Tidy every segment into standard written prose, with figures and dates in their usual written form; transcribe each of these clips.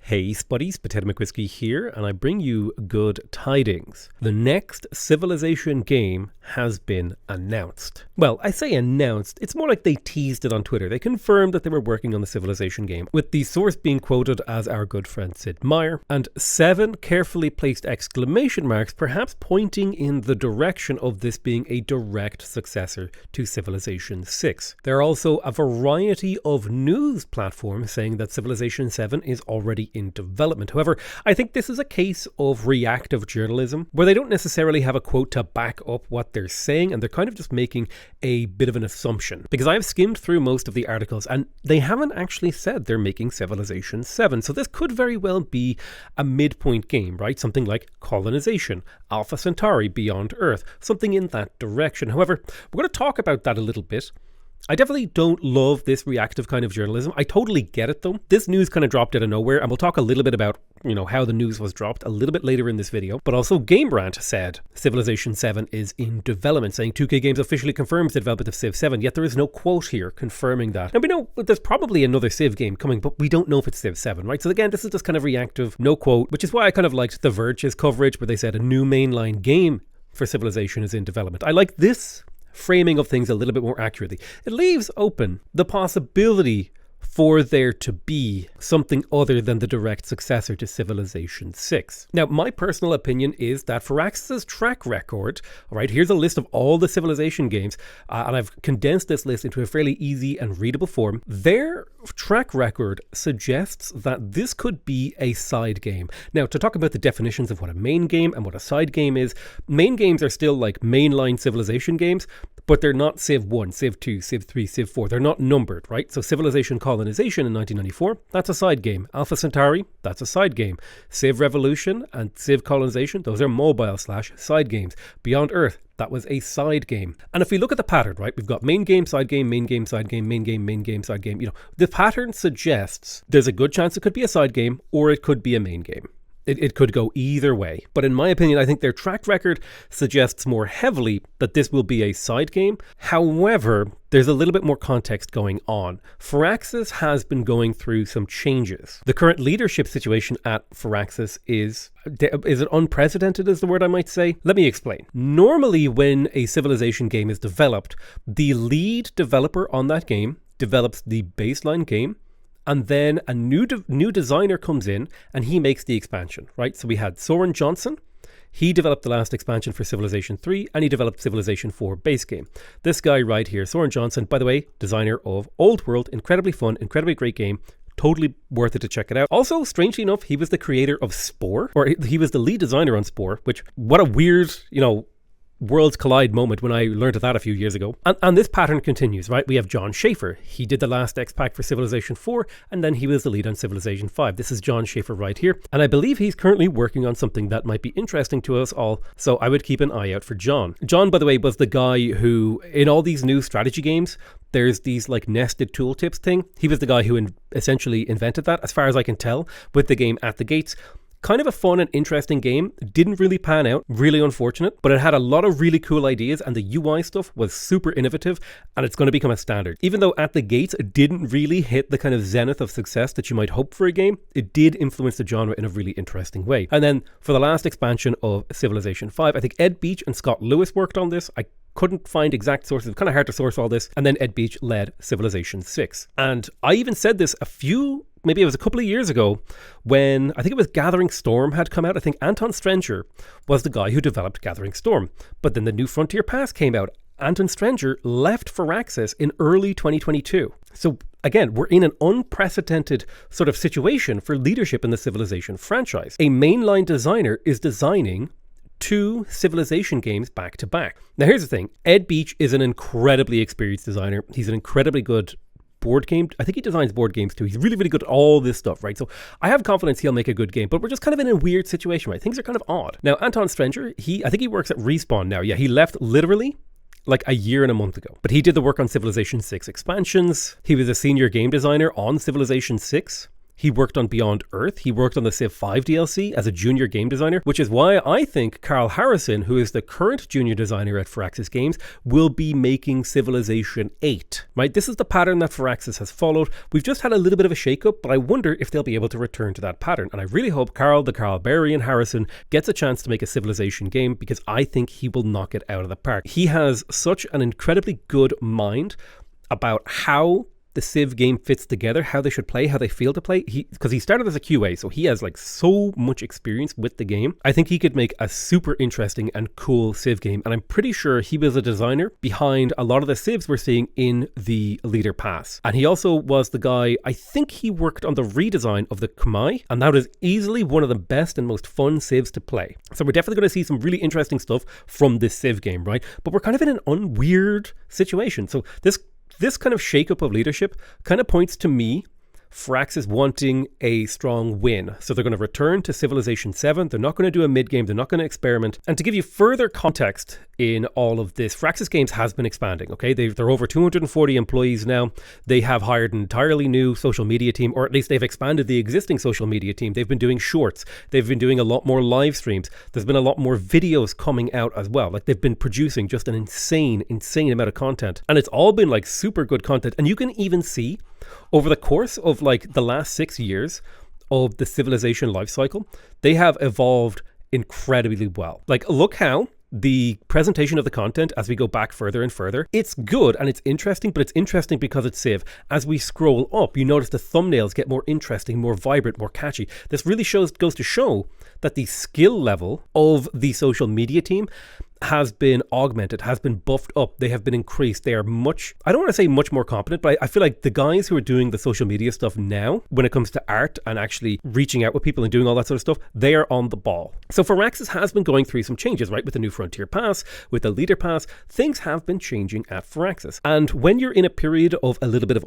Hey Spuddies, Potato McWhiskey here, and I bring you good tidings. The next Civilization game has been announced. Well, I say announced, it's more like they teased it on Twitter. They confirmed that they were working on the Civilization game, with the source being quoted as our good friend Sid Meier, and 7 carefully placed exclamation marks, perhaps pointing in the direction of this being a direct successor to Civilization 6. There are also a variety of news platforms saying that Civilization 7 is already in development. However, I think this is a case of reactive journalism where they don't necessarily have a quote to back up what they're saying, and they're kind of just making a bit of an assumption. Because I've skimmed through most of the articles and they haven't actually said they're making Civilization 7. So this could very well be a midpoint game, right? Something like Colonization, Alpha Centauri, Beyond Earth, something in that direction. However, we're going to talk about that a little bit. I definitely don't love this reactive kind of journalism. I totally get it though. This news kind of dropped out of nowhere, and we'll talk a little bit about, how the news was dropped a little bit later in this video. But also Game Rant said Civilization 7 is in development, saying 2K Games officially confirms the development of Civ 7, yet there is no quote here confirming that. And we know there's probably another Civ game coming, but we don't know if it's Civ 7, right? So again, this is just kind of reactive, no quote, which is why I kind of liked The Verge's coverage where they said a new mainline game for Civilization is in development. I like this framing of things a little bit more accurately. It leaves open the possibility for there to be something other than the direct successor to Civilization 6. Now, my personal opinion is that Firaxis' track record, all right, here's a list of all the Civilization games, and I've condensed this list into a fairly easy and readable form. Their track record suggests that this could be a side game. Now, to talk about the definitions of what a main game and what a side game is, main games are still like mainline Civilization games, but they're not Civ 1, Civ 2, Civ 3, Civ 4. They're not numbered, right? So Civilization Colonization in 1994, that's a side game. Alpha Centauri, that's a side game. Civ Revolution and Civ Colonization, those are mobile/side games. Beyond Earth, that was a side game. And if we look at the pattern, right, we've got main game, side game, main game, side game, main game, main game, side game. The pattern suggests there's a good chance it could be a side game or it could be a main game. It could go either way. But in my opinion, I think their track record suggests more heavily that this will be a side game. However, there's a little bit more context going on. Firaxis has been going through some changes. The current leadership situation at Firaxis is it unprecedented is the word I might say? Let me explain. Normally, when a Civilization game is developed, the lead developer on that game develops the baseline game, and then a new designer comes in and he makes the expansion, right? So we had Soren Johnson. He developed the last expansion for Civilization 3 and he developed Civilization 4 base game. This guy right here, Soren Johnson, by the way, designer of Old World, incredibly fun, incredibly great game. Totally worth it to check it out. Also, strangely enough, he was the creator of Spore, or he was the lead designer on Spore, which, what a weird, worlds collide moment when I learned of that a few years ago. And this pattern continues, right? We have John Schaefer. He did the last X-Pack for Civilization 4, and then he was the lead on Civilization 5. This is John Schaefer right here. And I believe he's currently working on something that might be interesting to us all. So I would keep an eye out for John. John, by the way, was the guy who, in all these new strategy games, there's these like nested tooltips thing. He was the guy who essentially invented that, as far as I can tell, with the game At the Gates. Kind of a fun and interesting game. Didn't really pan out, really unfortunate, but it had a lot of really cool ideas and the UI stuff was super innovative, and it's going to become a standard. Even though At the Gates didn't really hit the kind of zenith of success that you might hope for a game, it did influence the genre in a really interesting way. And then for the last expansion of Civilization 5, I think Ed Beach and Scott Lewis worked on this. I couldn't find exact sources. It's kind of hard to source all this. And then Ed Beach led Civilization 6. And I even said this maybe it was a couple of years ago when I think it was Gathering Storm had come out. I think Anton Strenger was the guy who developed Gathering Storm. But then the New Frontier Pass came out. Anton Strenger left Firaxis in early 2022. So again, we're in an unprecedented sort of situation for leadership in the Civilization franchise. A mainline designer is designing 2 Civilization games back to back. Now here's the thing. Ed Beach is an incredibly experienced designer. He's an incredibly good board game. I think he designs board games too. He's really, really good at all this stuff, right? So I have confidence he'll make a good game, but we're just kind of in a weird situation, right? Things are kind of odd. Now, Anton Strenger, I think he works at Respawn now. Yeah, he left literally like a year and a month ago, but he did the work on Civilization 6 expansions. He was a senior game designer on Civilization 6. He worked on Beyond Earth. He worked on the Civ 5 DLC as a junior game designer, which is why I think Carl Harrison, who is the current junior designer at Firaxis Games, will be making Civilization 8. Right? This is the pattern that Firaxis has followed. We've just had a little bit of a shakeup, but I wonder if they'll be able to return to that pattern. And I really hope Carl Barbarian Harrison gets a chance to make a Civilization game, because I think he will knock it out of the park. He has such an incredibly good mind about how the Civ game fits together, how they should play, how they feel to play. Because he started as a QA, so he has like so much experience with the game. I think he could make a super interesting and cool Civ game, and I'm pretty sure he was a designer behind a lot of the Civs we're seeing in the Leader Pass. And he also was the guy, I think he worked on the redesign of the Khmer, and that is easily one of the best and most fun Civs to play. So we're definitely going to see some really interesting stuff from this Civ game, right? But we're kind of in an unweird situation. So this kind of shakeup of leadership kind of points to me, Firaxis wanting a strong win. So they're going to return to Civilization 7. They're not going to do a mid-game. They're not going to experiment. And to give you further context in all of this, Firaxis Games has been expanding, okay? They're over 240 employees now. They have hired an entirely new social media team, or at least they've expanded the existing social media team. They've been doing shorts. They've been doing a lot more live streams. There's been a lot more videos coming out as well. Like, they've been producing just an insane amount of content. And it's all been like super good content. And you can even see over the course of like the last 6 years of the Civilization life cycle, they have evolved incredibly well. Like, look how the presentation of the content as we go back further and further, it's good and it's interesting, but it's interesting because it's Civ. As we scroll up, you notice the thumbnails get more interesting, more vibrant, more catchy. This really goes to show that the skill level of the social media team has been augmented, has been buffed up. They have been increased. They are I don't want to say much more competent, but I feel like the guys who are doing the social media stuff now, when it comes to art and actually reaching out with people and doing all that sort of stuff, they are on the ball. So Firaxis has been going through some changes, right? With the new Frontier Pass, with the Leader Pass, things have been changing at Firaxis. And when you're in a period of a little bit of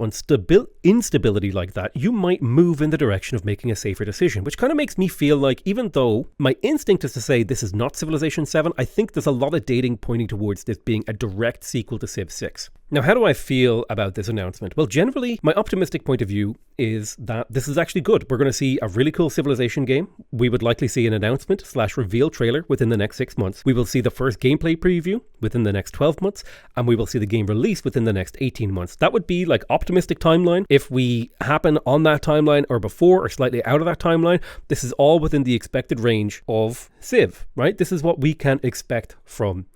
instability like that, you might move in the direction of making a safer decision, which kind of makes me feel like, even though my instinct is to say this is not Civilization 7, I think there's a lot of dating pointing towards this being a direct sequel to Civ 6. Now, how do I feel about this announcement? Well, generally, my optimistic point of view is that this is actually good. We're going to see a really cool Civilization game. We would likely see an announcement/reveal trailer within the next 6 months. We will see the first gameplay preview within the next 12 months, and we will see the game release within the next 18 months. That would be like optimistic timeline. If we happen on that timeline or before or slightly out of that timeline, this is all within the expected range of Civ, right? This is what we can expect from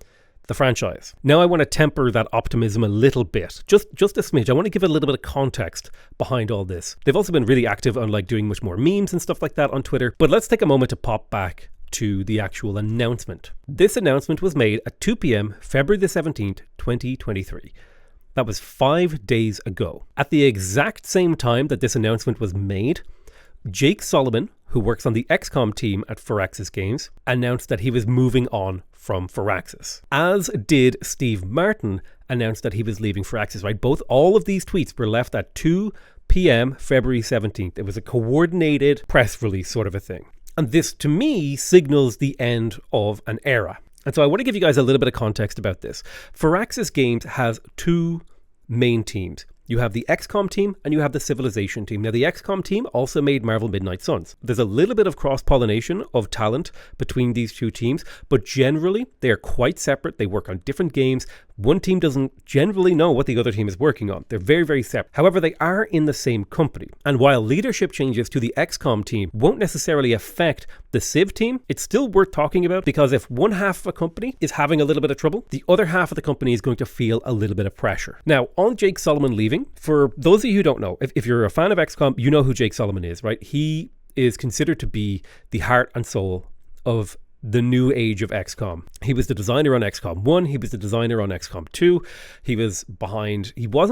the franchise. Now I want to temper that optimism a little bit, just a smidge. I want to give a little bit of context behind all this. They've also been really active on like doing much more memes and stuff like that on Twitter, but let's take a moment to pop back to the actual announcement. This announcement was made at 2 p.m. February the 17th, 2023. That was 5 days ago. At the exact same time that this announcement was made, Jake Solomon, who works on the XCOM team at Firaxis Games, announced that he was moving on from Firaxis. As did Steve Martin announce that he was leaving Firaxis, right? All of these tweets were left at 2 p.m. February 17th. It was a coordinated press release sort of a thing. And this, to me, signals the end of an era. And so I want to give you guys a little bit of context about this. Firaxis Games has two main teams. You have the XCOM team and you have the Civilization team. Now, the XCOM team also made Marvel Midnight Suns. There's a little bit of cross-pollination of talent between these two teams, but generally they are quite separate. They work on different games. One team doesn't generally know what the other team is working on. They're very, very separate. However, they are in the same company. And while leadership changes to the XCOM team won't necessarily affect the Civ team, it's still worth talking about, because if one half of a company is having a little bit of trouble, the other half of the company is going to feel a little bit of pressure. Now, on Jake Solomon leaving, for those of you who don't know, if you're a fan of XCOM, you know who Jake Solomon is, right? He is considered to be the heart and soul of the new age of XCOM. He was the designer on XCOM 1, he was the designer on XCOM 2, he wasn't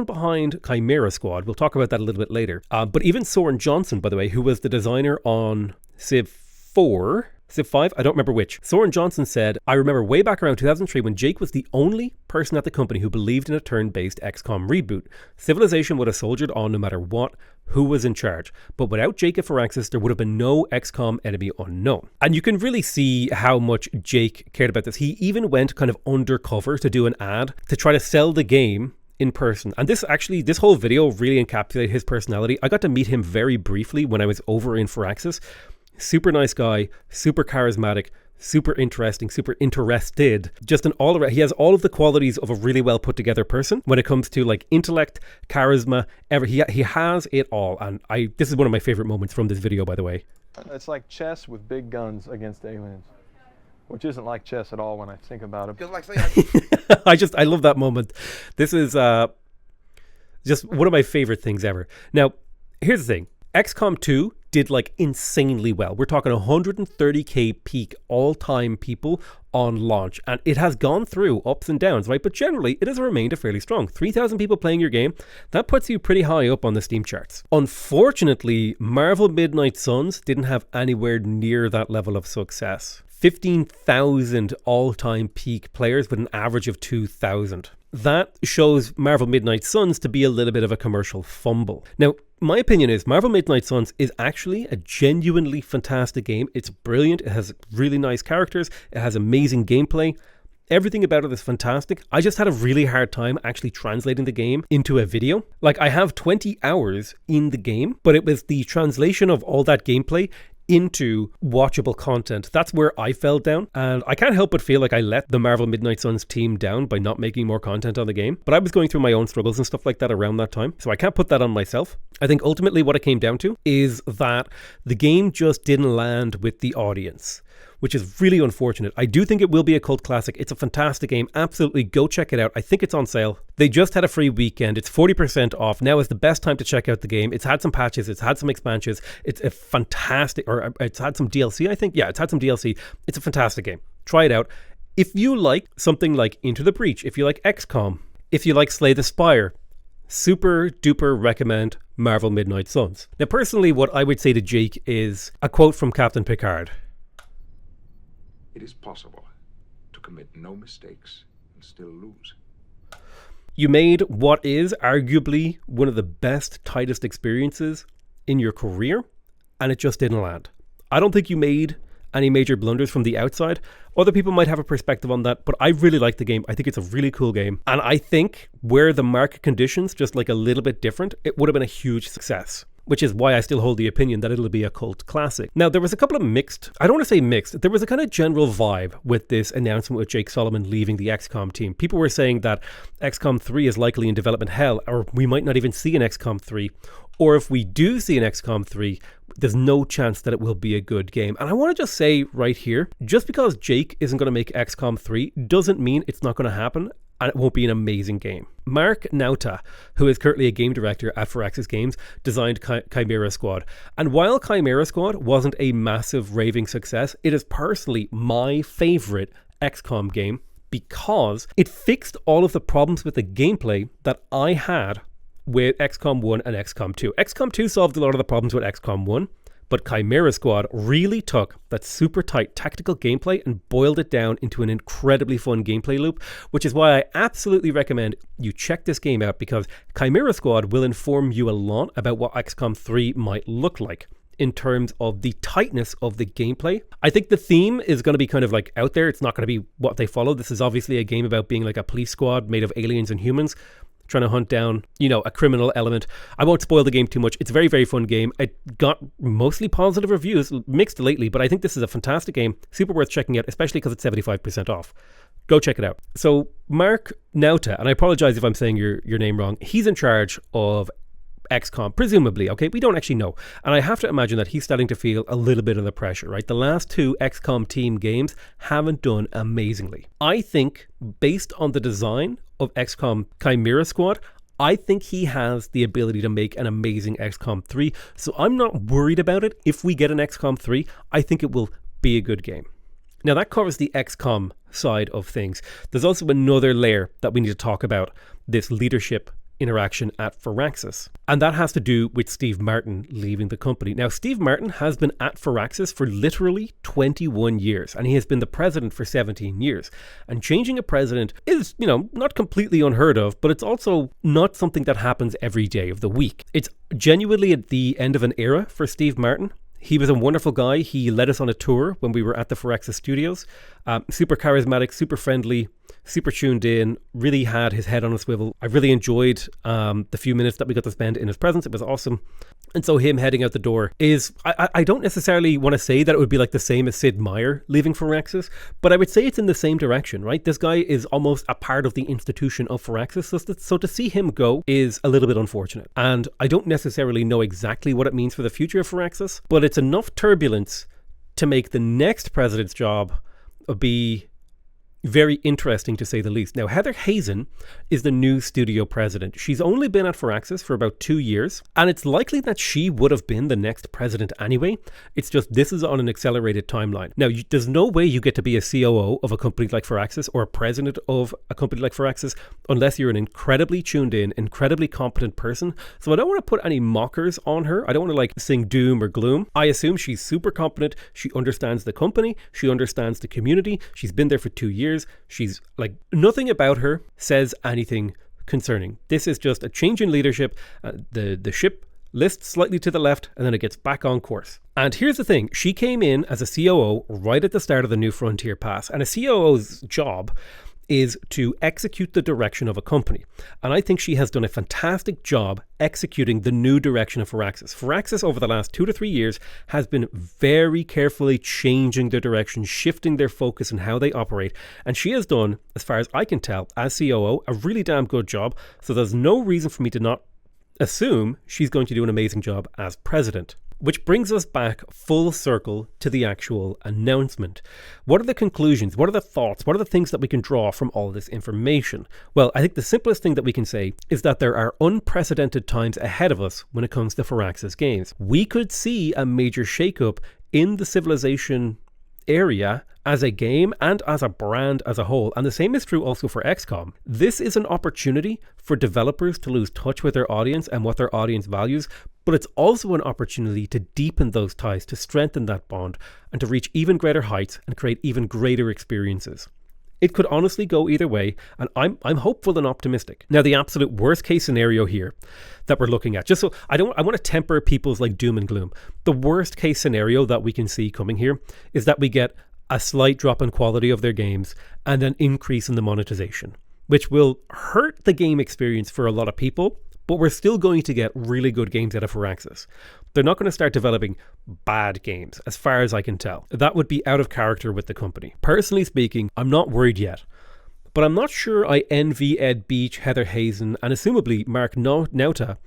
behind Chimera Squad, we'll talk about that a little bit later, but even Soren Johnson, by the way, who was the designer on Civ 5, I don't remember which. Soren Johnson said, "I remember way back around 2003 when Jake was the only person at the company who believed in a turn-based XCOM reboot. Civilization would have soldiered on no matter what, who was in charge. But without Jake at Firaxis, there would have been no XCOM Enemy Unknown." And you can really see how much Jake cared about this. He even went kind of undercover to do an ad to try to sell the game in person. And this whole video really encapsulated his personality. I got to meet him very briefly when I was over in Firaxis. Super nice guy, super charismatic, super interesting, super interested. Just an all around, he has all of the qualities of a really well put together person when it comes to like intellect, charisma, he has it all. And this is one of my favorite moments from this video, by the way. It's like chess with big guns against aliens, which isn't like chess at all when I think about it. I love that moment. This is just one of my favorite things ever. Now, here's the thing. XCOM 2 did like insanely well. We're talking 130k peak all-time people on launch, and it has gone through ups and downs, right? But generally, it has remained fairly strong. 3,000 people playing your game, that puts you pretty high up on the Steam charts. Unfortunately, Marvel Midnight Suns didn't have anywhere near that level of success. 15,000 all-time peak players with an average of 2,000. That shows Marvel Midnight Suns to be a little bit of a commercial fumble. Now, my opinion is Marvel Midnight Suns is actually a genuinely fantastic game. It's brilliant. It has really nice characters. It has amazing gameplay. Everything about it is fantastic. I just had a really hard time actually translating the game into a video. Like, I have 20 hours in the game, but it was the translation of all that gameplay into watchable content. That's where I fell down, and I can't help but feel like I let the Marvel Midnight Suns team down by not making more content on the game. But I was going through my own struggles and stuff like that around that time, so I can't put that on myself. I think ultimately what it came down to is that the game just didn't land with the audience, which is really unfortunate. I do think it will be a cult classic. It's a fantastic game. Absolutely go check it out. I think it's on sale. They just had a free weekend. It's 40% off. Now is the best time to check out the game. It's had some patches. It's had some expansions. It's a fantastic, or it's had some DLC, I think. Yeah, it's had some DLC. It's a fantastic game. Try it out. If you like something like Into the Breach, if you like XCOM, if you like Slay the Spire, super duper recommend Marvel Midnight Suns. Now, personally, what I would say to Jake is a quote from Captain Picard. It is possible to commit no mistakes and still lose. You made what is arguably one of the best, tightest experiences in your career, and it just didn't land. I don't think you made any major blunders from the outside. Other people might have a perspective on that, but I really like the game. I think it's a really cool game. And I think where the market conditions just like a little bit different, it would have been a huge success. Which is why I still hold the opinion that it'll be a cult classic. Now, there was a couple of mixed, I don't want to say mixed, there was a kind of general vibe with this announcement with Jake Solomon leaving the XCOM team. People were saying that XCOM 3 is likely in development hell, or we might not even see an XCOM 3. Or if we do see an XCOM 3, there's no chance that it will be a good game. And I want to just say right here, just because Jake isn't going to make XCOM 3 doesn't mean it's not going to happen. And it won't be an amazing game. Mark Nauta, who is currently a game director at Firaxis Games, designed Chimera Squad. And while Chimera Squad wasn't a massive raving success, it is personally my favorite XCOM game because it fixed all of the problems with the gameplay that I had with XCOM 1 and XCOM 2. XCOM 2 solved a lot of the problems with XCOM 1. But Chimera Squad really took that super tight tactical gameplay and boiled it down into an incredibly fun gameplay loop, which is why I absolutely recommend you check this game out, because Chimera Squad will inform you a lot about what XCOM 3 might look like in terms of the tightness of the gameplay. I think the theme is going to be kind of like out there. It's not going to be what they follow. This is obviously a game about being like a police squad made of aliens and humans, trying to hunt down, you know, a criminal element. I won't spoil the game too much. It's a very, very fun game. It got mostly positive reviews, mixed lately, but I think this is a fantastic game. Super worth checking out, especially because it's 75% off. Go check it out. So Mark Nauta, and I apologize if I'm saying your name wrong, he's in charge of XCOM, presumably, okay? We don't actually know. And I have to imagine that he's starting to feel a little bit of the pressure, right? The last two XCOM team games haven't done amazingly. I think, based on the design of XCOM Chimera Squad, I think he has the ability to make an amazing XCOM 3. So I'm not worried about it. If we get an XCOM 3, I think it will be a good game. Now that covers the XCOM side of things. There's also another layer that we need to talk about, this leadership interaction at Firaxis. And that has to do with Steve Martin leaving the company. Now, Steve Martin has been at Firaxis for literally 21 years, and he has been the president for 17 years. And changing a president is, you know, not completely unheard of, but it's also not something that happens every day of the week. It's genuinely at the end of an era for Steve Martin. He was a wonderful guy. He led us on a tour when we were at the Firaxis studios. Super charismatic, super friendly, super tuned in, really had his head on a swivel. I really enjoyed the few minutes that we got to spend in his presence. It was awesome. And so him heading out the door is, I don't necessarily want to say that it would be like the same as Sid Meier leaving Firaxis, but I would say it's in the same direction, right? This guy is almost a part of the institution of Firaxis, so to see him go is a little bit unfortunate. And I don't necessarily know exactly what it means for the future of Firaxis, but it's enough turbulence to make the next president's job be very interesting, to say the least. Now, Heather Hazen is the new studio president. She's only been at Firaxis for about 2 years, and it's likely that she would have been the next president anyway. It's just this is on an accelerated timeline. Now, there's no way you get to be a COO of a company like Firaxis or a president of a company like Firaxis unless you're an incredibly tuned in, incredibly competent person. So I don't want to put any mockers on her. I don't want to like sing doom or gloom. I assume she's super competent. She understands the company. She understands the community. She's been there for 2 years. She's like, nothing about her says anything concerning. This is just a change in leadership. The ship lists slightly to the left and then it gets back on course. And here's the thing. She came in as a COO right at the start of the New Frontier Pass. And a COO's job is to execute the direction of a company. And I think she has done a fantastic job executing the new direction of Firaxis. Firaxis over the last 2 to 3 years has been very carefully changing their direction, shifting their focus and how they operate. And she has done, as far as I can tell, as COO, a really damn good job. So there's no reason for me to not assume she's going to do an amazing job as president. Which brings us back full circle to the actual announcement. What are the conclusions? What are the thoughts? What are the things that we can draw from all this information? Well, I think the simplest thing that we can say is that there are unprecedented times ahead of us when it comes to Firaxis games. We could see a major shakeup in the Civilization area as a game and as a brand as a whole. And the same is true also for XCOM. This is an opportunity for developers to lose touch with their audience and what their audience values, but it's also an opportunity to deepen those ties, to strengthen that bond, and to reach even greater heights and create even greater experiences. It could honestly go either way, and I'm hopeful and optimistic. Now, the absolute worst case scenario here that we're looking at, just so I want to temper people's like doom and gloom. The worst case scenario that we can see coming here is that we get a slight drop in quality of their games and an increase in the monetization, which will hurt the game experience for a lot of people, but we're still going to get really good games out of Firaxis. They're not going to start developing bad games, as far as I can tell. That would be out of character with the company. Personally speaking, I'm not worried yet, but I'm not sure I envy Ed Beach, Heather Hazen, and assumably Mark Nauta,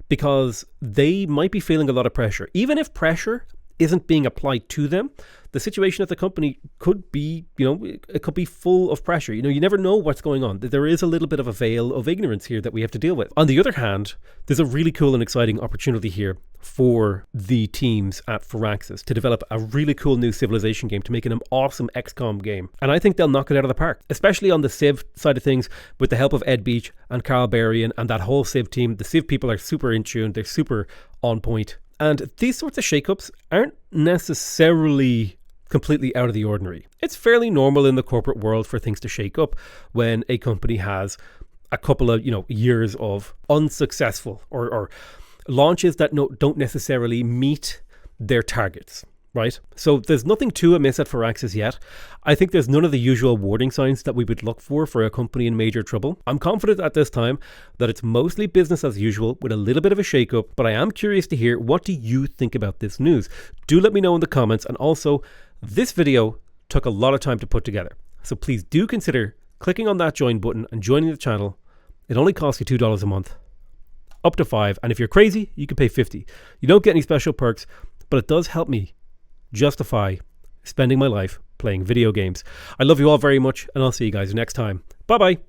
because they might be feeling a lot of pressure. Even if pressure isn't being applied to them, the situation at the company could be, it could be full of pressure. You never know what's going on. There is a little bit of a veil of ignorance here that we have to deal with. On the other hand, there's a really cool and exciting opportunity here for the teams at Firaxis to develop a really cool new Civilization game, to make an awesome XCOM game. And I think they'll knock it out of the park, especially on the Civ side of things, with the help of Ed Beach and Carl Berrien and that whole Civ team. The Civ people are super in tune. They're super on point. And these sorts of shakeups aren't necessarily completely out of the ordinary. It's fairly normal in the corporate world for things to shake up when a company has a couple of years of unsuccessful or launches that don't necessarily meet their targets, right? So there's nothing too amiss at Firaxis yet. I think there's none of the usual warning signs that we would look for a company in major trouble. I'm confident at this time that it's mostly business as usual with a little bit of a shakeup, but I am curious to hear, what do you think about this news? Do let me know in the comments. And also, this video took a lot of time to put together, so please do consider clicking on that join button and joining the channel. It only costs you $2 a month, up to $5, and if you're crazy, you can pay $50. You don't get any special perks, but it does help me justify spending my life playing video games. I love you all very much, and I'll see you guys next time. Bye bye.